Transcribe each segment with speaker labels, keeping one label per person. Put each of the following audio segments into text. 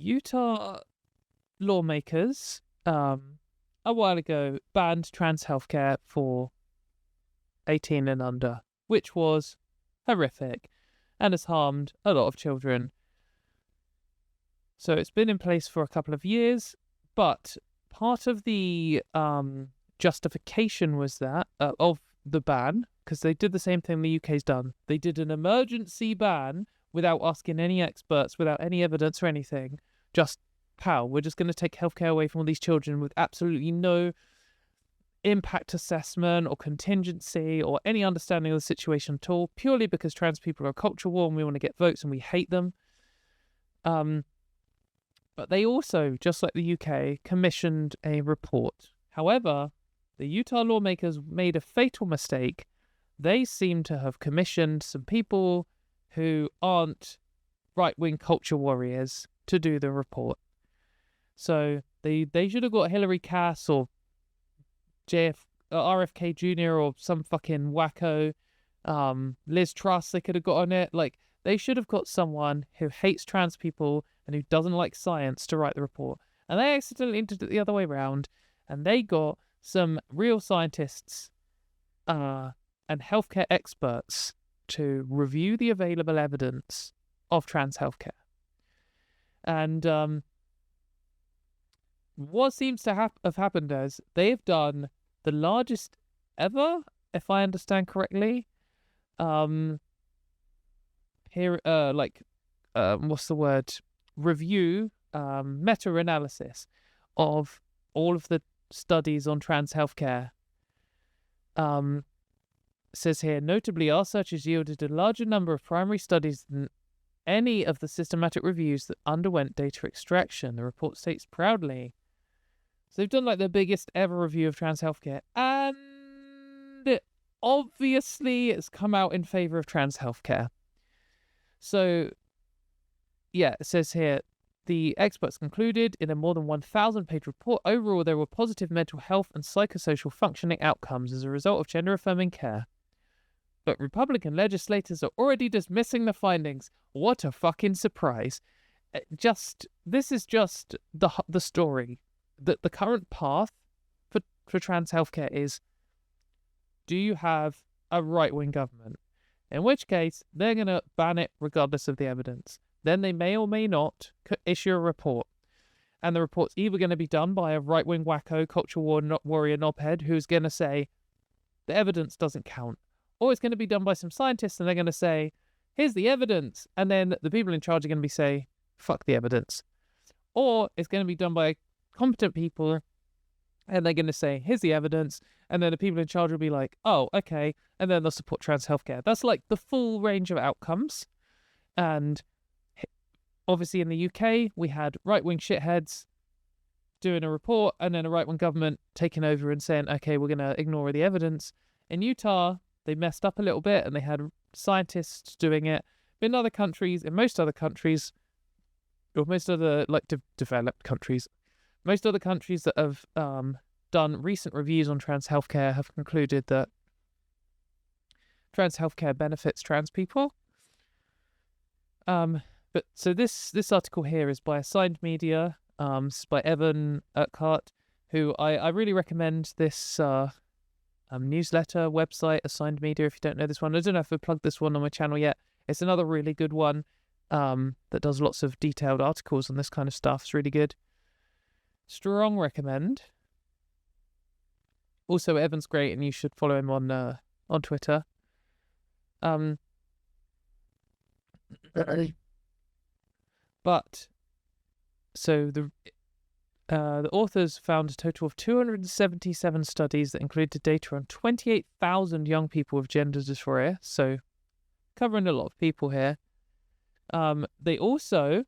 Speaker 1: Utah lawmakers a while ago banned trans healthcare for 18 and under, which was horrific and has harmed a lot of children. So it's been in place for a couple of years, but part of the justification was that of the ban, because they did the same thing the UK's done. They did an emergency ban without asking any experts, without any evidence or anything. Just, we're just going to take healthcare away from all these children with absolutely no impact assessment or contingency or any understanding of the situation at all, purely because trans people are a culture war and we want to get votes and we hate them. But they also, just like the UK, commissioned a report. However, the Utah lawmakers made a fatal mistake. They seem to have commissioned some people who aren't right-wing culture warriors to do the report. So they should have got Hillary Cass or RFK Jr. or some fucking wacko Liz Truss. They could have got on it. Like, they should have got someone who hates trans people and who doesn't like science to write the report. And they accidentally did it the other way around, and they got some real scientists and healthcare experts to review the available evidence of trans healthcare. And what seems to have happened is they have done the largest ever, if I understand correctly, review, meta-analysis of all of the studies on trans healthcare. Says here, notably, our search has yielded a larger number of primary studies than any of the systematic reviews that underwent data extraction, the report states proudly. So they've done like the biggest ever review of trans healthcare, and obviously it's come out in favor of trans healthcare. So, yeah, it says here, the experts concluded in a more than 1,000-page report, overall there were positive mental health and psychosocial functioning outcomes as a result of gender-affirming care. But Republican legislators are already dismissing the findings. What a fucking surprise. This is just the story. The current path for trans healthcare is, do you have a right-wing government? In which case, they're going to ban it regardless of the evidence. Then they may or may not issue a report. And the report's either going to be done by a right-wing wacko, culture warrior knobhead who's going to say, the evidence doesn't count. Or it's going to be done by some scientists and they're going to say, here's the evidence. And then the people in charge are going to say, fuck the evidence. Or it's going to be done by competent people and they're going to say, here's the evidence. And then the people in charge will be like, oh, okay. And then they'll support trans healthcare. That's like the full range of outcomes. And obviously in the UK, we had right-wing shitheads doing a report and then a right-wing government taking over and saying, okay, we're going to ignore the evidence. In Utah, they messed up a little bit and they had scientists doing it. But in other countries, or most other countries that have done recent reviews on trans healthcare have concluded that trans healthcare benefits trans people. But so this article here is by Assigned Media. It's by Evan Urquhart, who I really recommend this newsletter website, Assigned Media, if you don't know this one. I don't know if I've plugged this one on my channel yet. It's another really good one that does lots of detailed articles on this kind of stuff. It's really good. Strong recommend. Also, Evan's great, and you should follow him on Twitter. But so the authors found a total of 277 studies that included data on 28,000 young people with gender dysphoria. So covering a lot of people here. They also,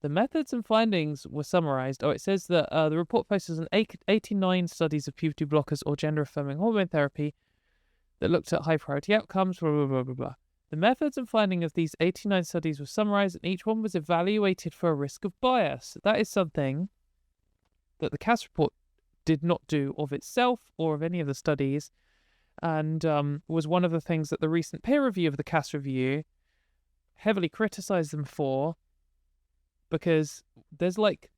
Speaker 1: the methods and findings were summarized. It says that the report focuses on 89 studies of puberty blockers or gender-affirming hormone therapy that looked at high-priority outcomes, blah, blah, blah, blah, blah. The methods and findings of these 89 studies were summarized, and each one was evaluated for a risk of bias. That is something that the Cass report did not do of itself or of any of the studies, and was one of the things that the recent peer review of the Cass review heavily criticized them for, because there's like,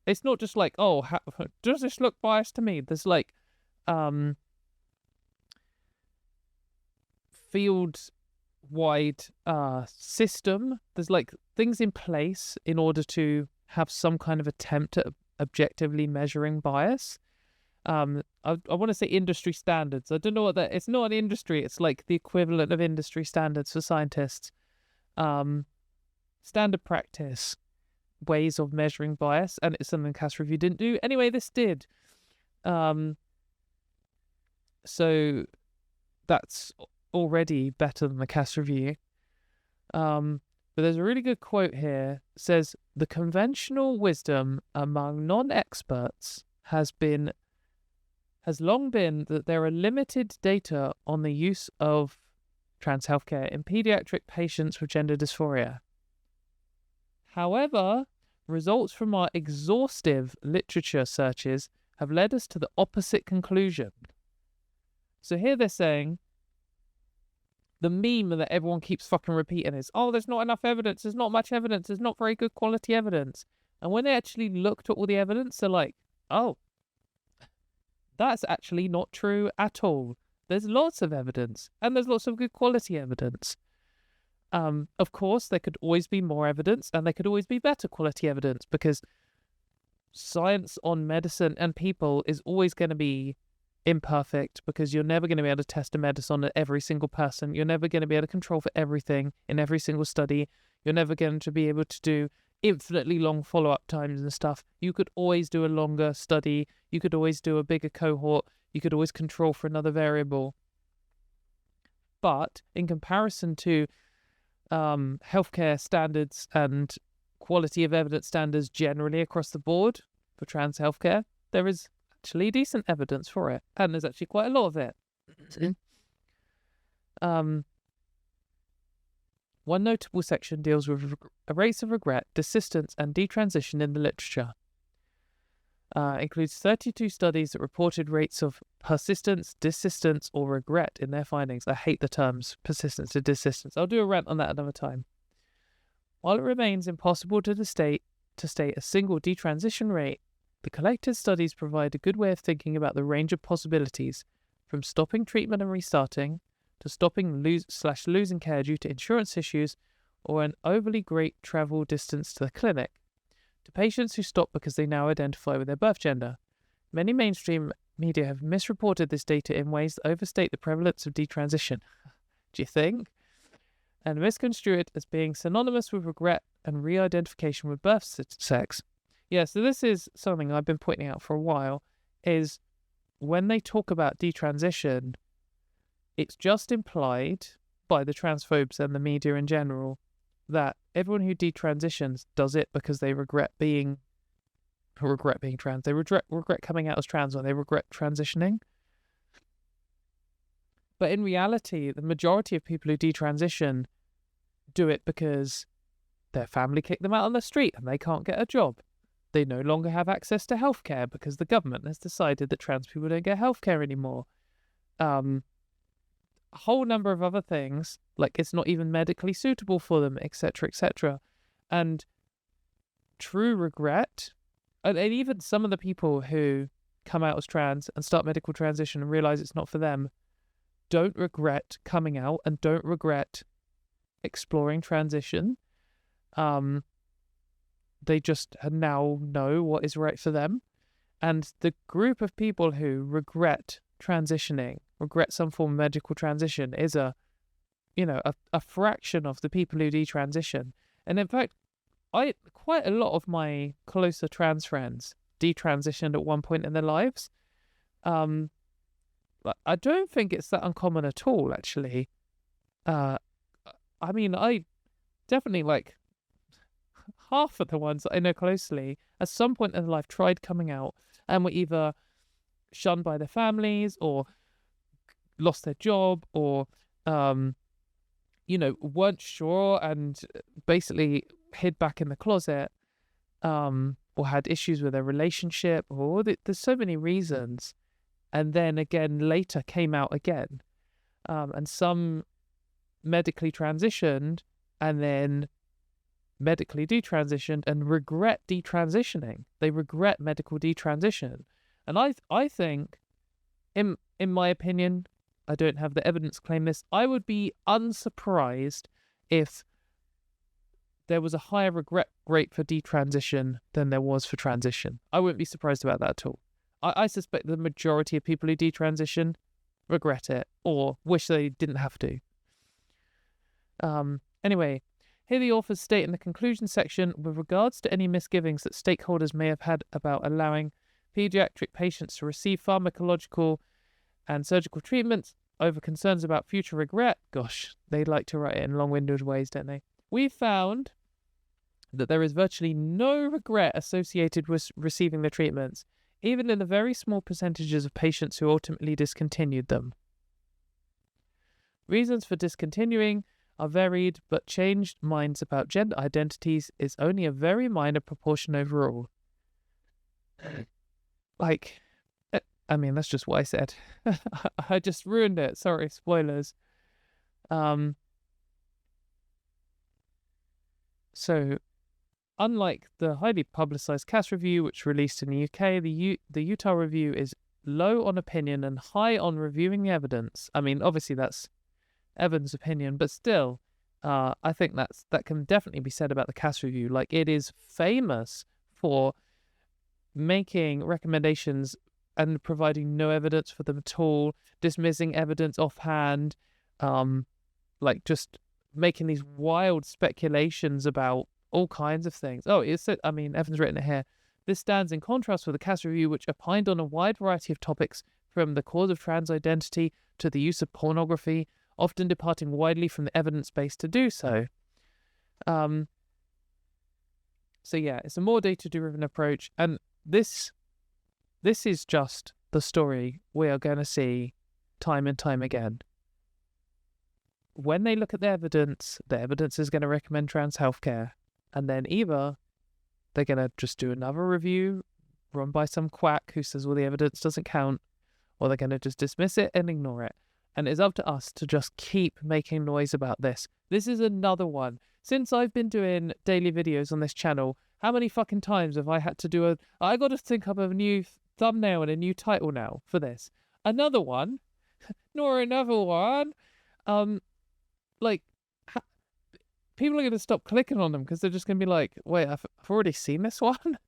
Speaker 1: it's not just like, oh, does this look biased to me? There's like field-wide system. There's like things in place in order to have some kind of attempt at objectively measuring bias. I want to say industry standards. I don't know what that. It's not an industry. It's like the equivalent of industry standards for scientists. Standard practice ways of measuring bias, and it's something CAS review didn't do. Anyway, this did. So that's already better than the CAS review. But there's a really good quote here. It says, the conventional wisdom among non-experts has long been that there are limited data on the use of trans healthcare in pediatric patients with gender dysphoria. However, results from our exhaustive literature searches have led us to the opposite conclusion. So here they're saying, the meme that everyone keeps fucking repeating is, oh, there's not enough evidence, there's not much evidence, there's not very good quality evidence. And when they actually looked at all the evidence, they're like, oh, that's actually not true at all. There's lots of evidence, and there's lots of good quality evidence. Of course, there could always be more evidence, and there could always be better quality evidence, because science on medicine and people is always going to be imperfect, because you're never going to be able to test a medicine on every single person. You're never going to be able to control for everything in every single study. You're never going to be able to do infinitely long follow-up times and stuff. You could always do a longer study. You could always do a bigger cohort. You could always control for another variable. But in comparison to healthcare standards and quality of evidence standards generally across the board for trans healthcare, there is actually decent evidence for it, and there's actually quite a lot of it. One notable section deals with rates of regret, desistance, and detransition in the literature. Includes 32 studies that reported rates of persistence, desistance, or regret in their findings. I hate the terms persistence and desistance. I'll do a rant on that another time. While it remains impossible to state a single detransition rate, the collected studies provide a good way of thinking about the range of possibilities, from stopping treatment and restarting, to stopping losing care due to insurance issues, or an overly great travel distance to the clinic, to patients who stop because they now identify with their birth gender. Many mainstream media have misreported this data in ways that overstate the prevalence of detransition. Do you think? And misconstrue it as being synonymous with regret and re-identification with birth sex. Yeah, so this is something I've been pointing out for a while, is when they talk about detransition, it's just implied by the transphobes and the media in general that everyone who detransitions does it because they regret being trans. They regret coming out as trans, or they regret transitioning. But in reality, the majority of people who detransition do it because their family kicked them out on the street and they can't get a job. They no longer have access to healthcare because the government has decided that trans people don't get healthcare anymore. A whole number of other things, like it's not even medically suitable for them, etc., etc. And true regret, and even some of the people who come out as trans and start medical transition and realize it's not for them, don't regret coming out and don't regret exploring transition. They just now know what is right for them. And the group of people who regret transitioning, regret some form of medical transition, is a fraction of the people who detransition. And in fact, quite a lot of my closer trans friends detransitioned at one point in their lives. I don't think it's that uncommon at all, actually. I definitely, like, half of the ones that I know closely at some point in their life tried coming out and were either shunned by their families or lost their job or weren't sure and basically hid back in the closet, or had issues with their relationship, or there's so many reasons, and then again later came out again, and some medically transitioned and then medically detransitioned and regret detransitioning. They regret medical detransition. And I think, in my opinion, I don't have the evidence to claim this, I would be unsurprised if there was a higher regret rate for detransition than there was for transition. I wouldn't be surprised about that at all. I suspect the majority of people who detransition regret it or wish they didn't have to. Anyway, here the authors state in the conclusion section, with regards to any misgivings that stakeholders may have had about allowing pediatric patients to receive pharmacological and surgical treatments over concerns about future regret. Gosh, they like to write it in long-winded ways, don't they? We found that there is virtually no regret associated with receiving the treatments, even in the very small percentages of patients who ultimately discontinued them. Reasons for discontinuing are varied, but changed minds about gender identities is only a very minor proportion overall. Like, I mean, that's just what I said. I just ruined it. Sorry, spoilers. So, unlike the highly publicized CAS review, which released in the UK, the Utah review is low on opinion and high on reviewing the evidence. I mean, obviously that's Evan's opinion, but still, I think that can definitely be said about the CAS review. Like, it is famous for making recommendations and providing no evidence for them at all, dismissing evidence offhand, like just making these wild speculations about all kinds of things. Oh, Evan's written it here. This stands in contrast with the CAS review, which opined on a wide variety of topics, from the cause of trans identity to the use of pornography, often departing widely from the evidence base to do so. So yeah, it's a more data-driven approach, and this is just the story we are going to see time and time again. When they look at the evidence is going to recommend trans healthcare, and then either they're going to just do another review run by some quack who says, well, the evidence doesn't count, or they're going to just dismiss it and ignore it. And it's up to us to just keep making noise about this. This is another one. Since I've been doing daily videos on this channel, how many fucking times have I had to do I got to think up of a new thumbnail and a new title now for this. Another one, nor another one. People are going to stop clicking on them because they're just going to be like, wait, I've already seen this one?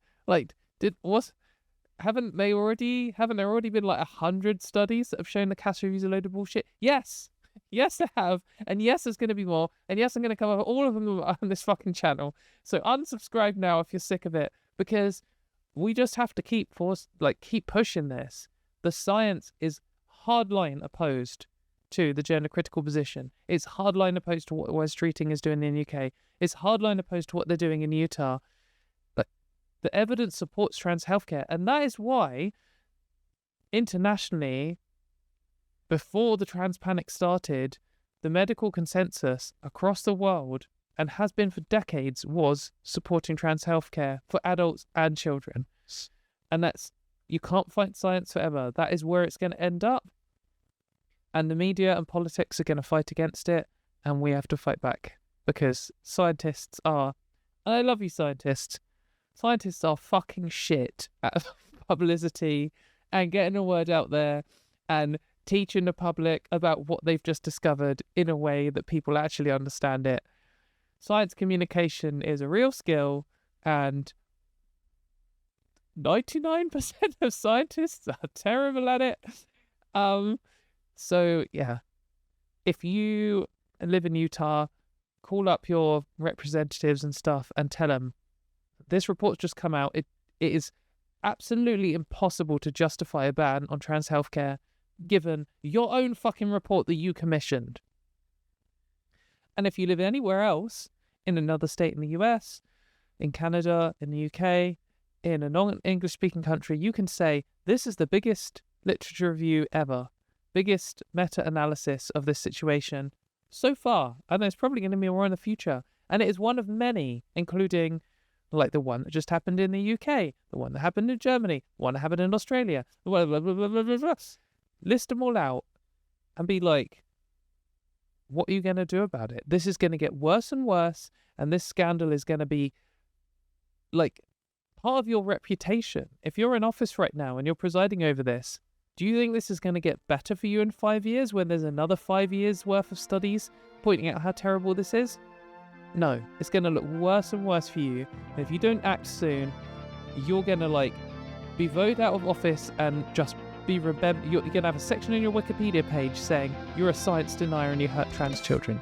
Speaker 1: Haven't there already been like 100 studies that have shown the CAS reviews a load of bullshit? Yes, they have, and yes, there's going to be more, and yes, I'm going to cover all of them on this fucking channel. So unsubscribe now if you're sick of it, because we just have to keep pushing this. The science is hardline opposed to the gender critical position. It's hardline opposed to what West Treating is doing in the UK. It's hardline opposed to what they're doing in Utah. The evidence supports trans healthcare, and that is why internationally, before the trans panic started, the medical consensus across the world, and has been for decades, was supporting trans healthcare for adults and children. And you can't fight science forever. That is where it's going to end up. And the media and politics are going to fight against it, and we have to fight back, because scientists are, and I love you scientists, scientists are fucking shit at publicity and getting the word out there and teaching the public about what they've just discovered in a way that people actually understand it. Science communication is a real skill, and 99% of scientists are terrible at it. So yeah, if you live in Utah, call up your representatives and stuff and tell them, this report's just come out. It is absolutely impossible to justify a ban on trans healthcare given your own fucking report that you commissioned. And if you live anywhere else, in another state in the US, in Canada, in the UK, in a non-English speaking country, you can say, this is the biggest literature review ever, biggest meta-analysis of this situation so far, and there's probably going to be more in the future. And it is one of many, including like the one that just happened in the UK, the one that happened in Germany, the one that happened in Australia, blah, blah, blah, blah, blah, blah, blah. List them all out and be like, what are you going to do about it? This is going to get worse and worse, and this scandal is going to be like part of your reputation. If you're in office right now and you're presiding over this, do you think this is going to get better for you in 5 years when there's another 5 years worth of studies pointing out how terrible this is? No, it's going to look worse and worse for you. And if you don't act soon, you're going to be voted out of office and just be you're going to have a section on your Wikipedia page saying you're a science denier and you hurt trans children.